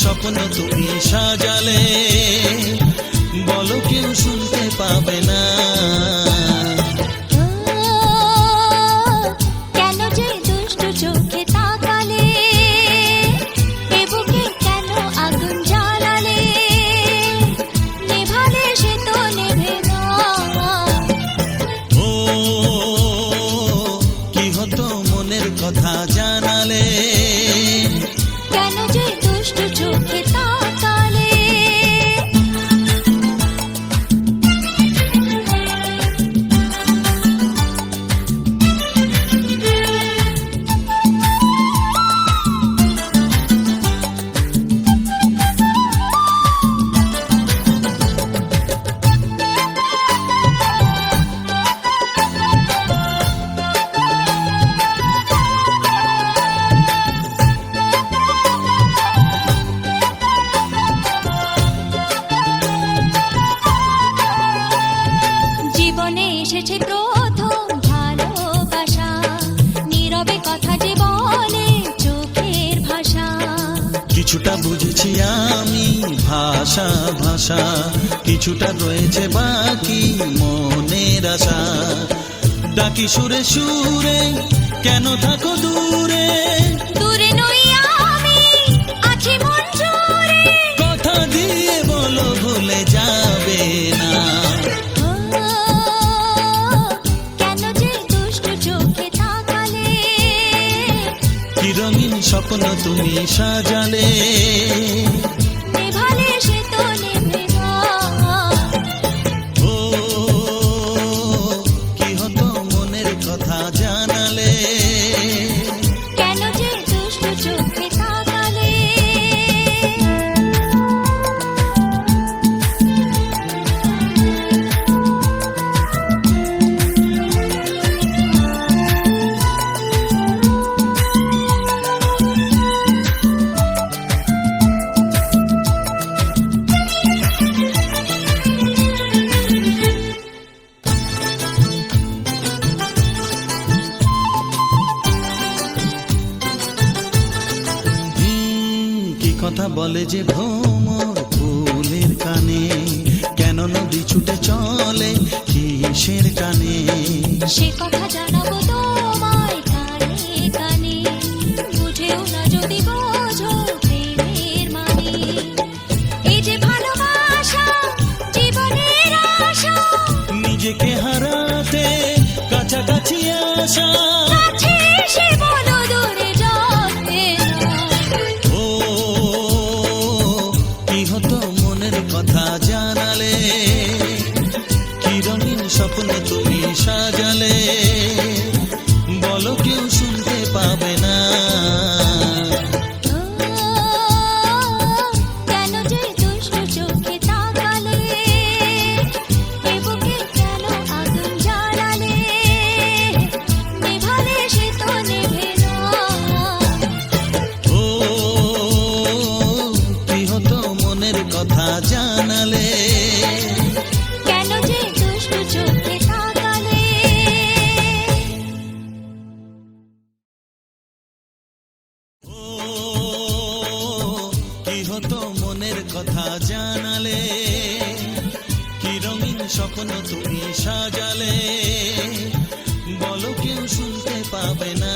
স্বপ্ন তুমি সাজালে, বলো কেউ শুনতে পাবে না। কেন যে দুষ্টু চোখে তাকালে, এ বুকে কেন আগুন জ্বালালে, নেভালে সে তো নেভে না। ও কি হতো মনের কথা জানালে, কেন যে দুষ্টু চোখে তাকালে। জীবনে এসেছে প্রথম ভালোবাসা, নীরবে কথা যে বলে চোখের ভাষা। কিছুটা বুঝেছি আমি ভাষা ভাষা, কিছুটা রয়েছে বাকি মনের আশা। ডাকি সুরে সুরে কেন থাকো দূরে, দূরে নই আমি আছি মন জুড়ে। কথা দিয়ে বলো ভুলে যাবে না। কেন যে দুষ্টু চোখে তাকালে, কি রঙিন স্বপ্ন তুমি সাজালে, নেভালে সে তো নেভে না। ও কি হতো মনের কথা জানালে, কেন যে দুষ্টু চোখে তাকালে। কি কথা বলে যে ভ্রমর ফুলের কানে, কেন নদী ছুটে চলে কিসের কানে। সে কথা জানাবো তোমায় কানে কানে, বুঝেও না যদি বোঝো প্রেমের মানে। এই যে ভালোবাসা জীবনের আশা, নিজেকে হারাতে কাছাকাছি আসা। কাছে এসে বলো দূরে যাবে না। ও কি হতো মনের কথা জানালে, কি রঙিন স্বপ্ন তুমি সাজালে, বলো কেউ শুনতে পাবে না। কেন যে দুষ্টু চোখে তাকালে, এ বুকে কেন আগুন জ্বালালে, নেভালে সে তো নেভে না। ও কি হতো মনের কথা জানালে, কেন যে দুষ্টু চোখে তাকালে। ও কি হতো মনের কথা জানালে, কি রঙিন স্বপ্ন তুমি সাজালে, বলো কেউ শুনতে পাবে না।